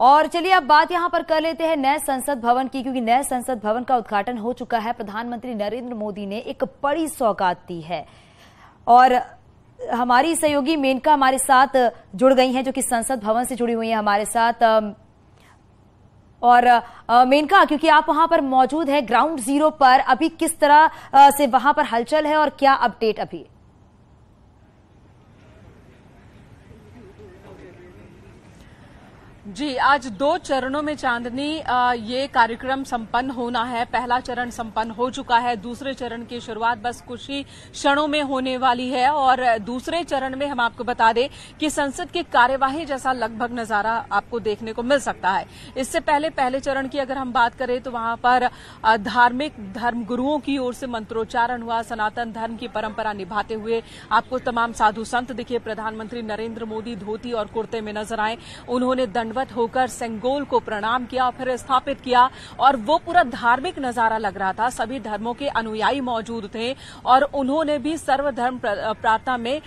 और चलिए अब बात यहां पर कर लेते हैं नए संसद भवन की, क्योंकि नए संसद भवन का उद्घाटन हो चुका है। प्रधानमंत्री नरेंद्र मोदी ने एक बड़ी सौगात दी है और हमारी सहयोगी मेनका हमारे साथ जुड़ गई हैं, जो कि संसद भवन से जुड़ी हुई हैं हमारे साथ। और मेनका, क्योंकि आप वहां पर मौजूद हैं ग्राउंड जीरो पर, अभी किस तरह से वहां पर हलचल है और क्या अपडेट अभी? जी, आज 2 चरणों में चांदनी ये कार्यक्रम संपन्न होना है। पहला चरण संपन्न हो चुका है, दूसरे चरण की शुरुआत बस कुछ ही क्षणों में होने वाली है। और दूसरे चरण में हम आपको बता दें कि संसद की कार्यवाही जैसा लगभग नजारा आपको देखने को मिल सकता है। इससे पहले चरण की अगर हम बात करें तो वहां पर धार्मिक धर्मगुरुओं की ओर से मंत्रोच्चारण हुआ। सनातन धर्म की परंपरा निभाते हुए आपको तमाम साधु संत दिखे। प्रधानमंत्री नरेंद्र मोदी धोती और कुर्ते में नजर आए। उन्होंने दंडवत होकर सेंगोल को प्रणाम किया, फिर स्थापित किया और वो पूरा धार्मिक नजारा लग रहा था। सभी धर्मों के अनुयायी मौजूद थे और उन्होंने भी सर्वधर्म प्रार्थना में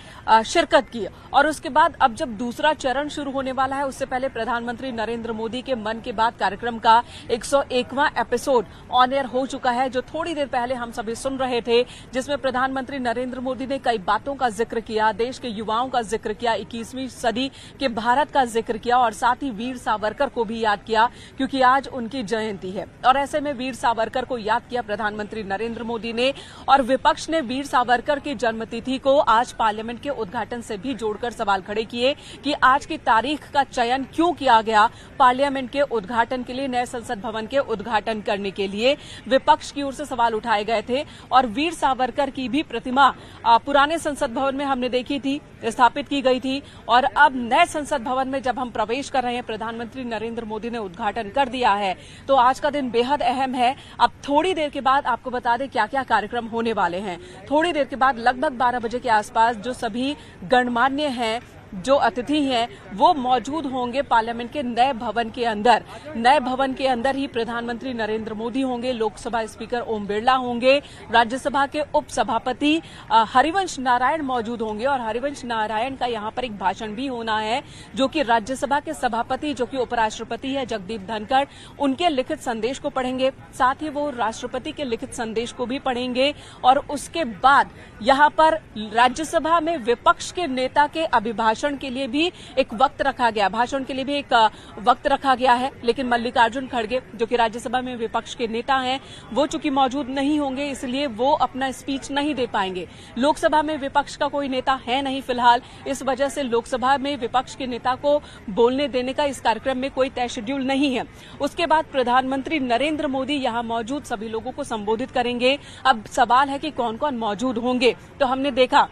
शिरकत की। और उसके बाद अब जब दूसरा चरण शुरू होने वाला है, उससे पहले प्रधानमंत्री नरेंद्र मोदी के मन की बात कार्यक्रम का 101वां एपिसोड ऑन एयर हो चुका है, जो थोड़ी देर पहले हम सभी सुन रहे थे, जिसमें प्रधानमंत्री नरेंद्र मोदी ने कई बातों का जिक्र किया, देश के युवाओं का जिक्र किया, 21वीं सदी के भारत का जिक्र किया और साथ ही वीर सावरकर को भी याद किया, क्योंकि आज उनकी जयंती है। और ऐसे में वीर सावरकर को याद किया प्रधानमंत्री नरेंद्र मोदी ने। और विपक्ष ने वीर सावरकर की जन्मतिथि को आज पार्लियामेंट के उद्घाटन से भी जोड़कर सवाल खड़े किए कि आज की तारीख का चयन क्यों किया गया पार्लियामेंट के उद्घाटन के लिए, नए संसद भवन के उद्घाटन करने के लिए। विपक्ष की ओर से सवाल उठाए गए थे और वीर सावरकर की भी प्रतिमा पुराने संसद भवन में हमने देखी थी, स्थापित की गई थी। और अब नए संसद भवन में जब हम प्रवेश कर रहे हैं, प्रधानमंत्री नरेंद्र मोदी ने उद्घाटन कर दिया है, तो आज का दिन बेहद अहम है। अब थोड़ी देर के बाद आपको बता दें क्या क्या कार्यक्रम होने वाले हैं। थोड़ी देर के बाद लगभग 12 बजे के आसपास जो सभी गणमान्य हैं, जो अतिथि हैं, वो मौजूद होंगे पार्लियामेंट के नए भवन के अंदर। नए भवन के अंदर ही प्रधानमंत्री नरेंद्र मोदी होंगे, लोकसभा स्पीकर ओम बिरला होंगे, राज्यसभा के उपसभापति हरिवंश नारायण मौजूद होंगे। और हरिवंश नारायण का यहां पर एक भाषण भी होना है, जो कि राज्यसभा के सभापति, जो कि उपराष्ट्रपति है जगदीप धनखड़, उनके लिखित संदेश को पढ़ेंगे। साथ ही वो राष्ट्रपति के लिखित संदेश को भी पढ़ेंगे। और उसके बाद यहां पर राज्यसभा में विपक्ष के नेता के अभिभाषण के लिए भी एक वक्त रखा गया, भाषण के लिए भी एक वक्त रखा गया है। लेकिन मल्लिकार्जुन खड़गे, जो कि राज्यसभा में विपक्ष के नेता हैं, वो चूंकि मौजूद नहीं होंगे, इसलिए वो अपना स्पीच नहीं दे पाएंगे। लोकसभा में विपक्ष का कोई नेता है नहीं फिलहाल, इस वजह से लोकसभा में विपक्ष के नेता को बोलने देने का इस कार्यक्रम में कोई तय शेड्यूल नहीं है। उसके बाद प्रधानमंत्री नरेंद्र मोदी यहां मौजूद सभी लोगों को संबोधित करेंगे। अब सवाल है कि कौन कौन मौजूद होंगे, तो हमने देखा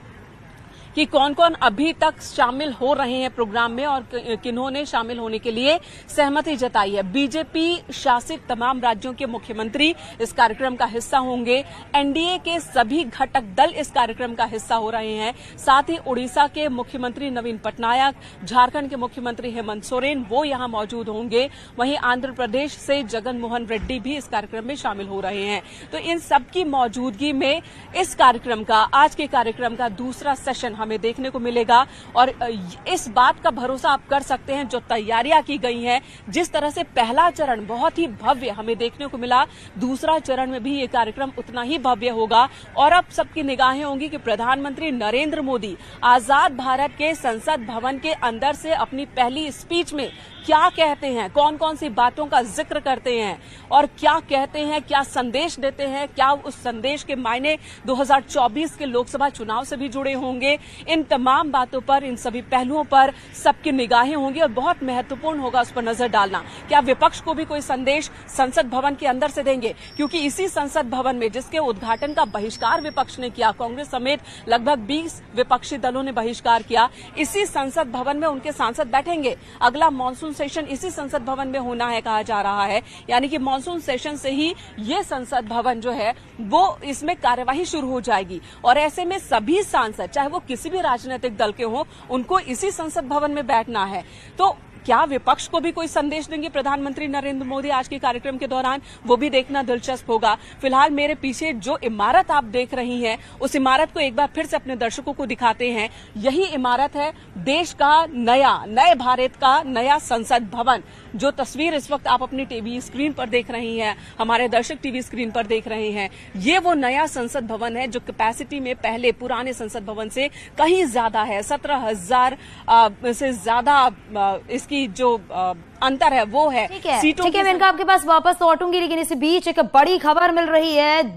कि कौन कौन अभी तक शामिल हो रहे हैं प्रोग्राम में और किन्होंने शामिल होने के लिए सहमति जताई है। बीजेपी शासित तमाम राज्यों के मुख्यमंत्री इस कार्यक्रम का हिस्सा होंगे। एनडीए के सभी घटक दल इस कार्यक्रम का हिस्सा हो रहे हैं। साथ ही उड़ीसा के मुख्यमंत्री नवीन पटनायक, झारखंड के मुख्यमंत्री हेमंत सोरेन, वो यहां मौजूद होंगे। वहीं आंध्र प्रदेश से जगन मोहन रेड्डी भी इस कार्यक्रम में शामिल हो रहे हैं। तो इन सबकी मौजूदगी में इस कार्यक्रम का, आज के कार्यक्रम का दूसरा सेशन हमें देखने को मिलेगा। और इस बात का भरोसा आप कर सकते हैं, जो तैयारियां की गई हैं, जिस तरह से पहला चरण बहुत ही भव्य हमें देखने को मिला, दूसरा चरण में भी ये कार्यक्रम उतना ही भव्य होगा। और अब सबकी निगाहें होंगी कि प्रधानमंत्री नरेंद्र मोदी आजाद भारत के संसद भवन के अंदर से अपनी पहली स्पीच में क्या कहते हैं, कौन कौन सी बातों का जिक्र करते हैं और क्या कहते हैं, क्या संदेश देते हैं, क्या उस संदेश के मायने 2024 के लोकसभा चुनाव से भी जुड़े होंगे। इन तमाम बातों पर, इन सभी पहलुओं पर सबकी निगाहें होंगी और बहुत महत्वपूर्ण होगा उस पर नजर डालना। क्या विपक्ष को भी कोई संदेश संसद भवन के अंदर से देंगे, क्योंकि इसी संसद भवन में, जिसके उद्घाटन का बहिष्कार विपक्ष ने किया, कांग्रेस समेत लगभग 20 विपक्षी दलों ने बहिष्कार किया, इसी संसद भवन में उनके सांसद बैठेंगे। अगला मानसून सेशन इसी संसद भवन में होना है कहा जा रहा है, यानी कि मानसून सेशन से ही ये संसद भवन जो है वो इसमें कार्यवाही शुरू हो जाएगी। और ऐसे में सभी सांसद, चाहे वो किसी भी राजनीतिक दल के हों, उनको इसी संसद भवन में बैठना है। तो क्या विपक्ष को भी कोई संदेश देंगे प्रधानमंत्री नरेंद्र मोदी आज के कार्यक्रम के दौरान, वो भी देखना दिलचस्प होगा। फिलहाल मेरे पीछे जो इमारत आप देख रही हैं, उस इमारत को एक बार फिर से अपने दर्शकों को दिखाते हैं। यही इमारत है देश का नए भारत का नया संसद भवन। जो तस्वीर इस वक्त आप अपनी टीवी स्क्रीन पर देख रही हैं, हमारे दर्शक टीवी स्क्रीन पर देख रहे हैं, ये वो नया संसद भवन है जो कैपेसिटी में पहले पुराने संसद भवन से कहीं ज्यादा है। 17,000 से ज्यादा इसकी जो अंतर है वो है। ठीक है, मैं इनका आपके पास वापस लौटूंगी, लेकिन इस बीच एक बड़ी खबर मिल रही है।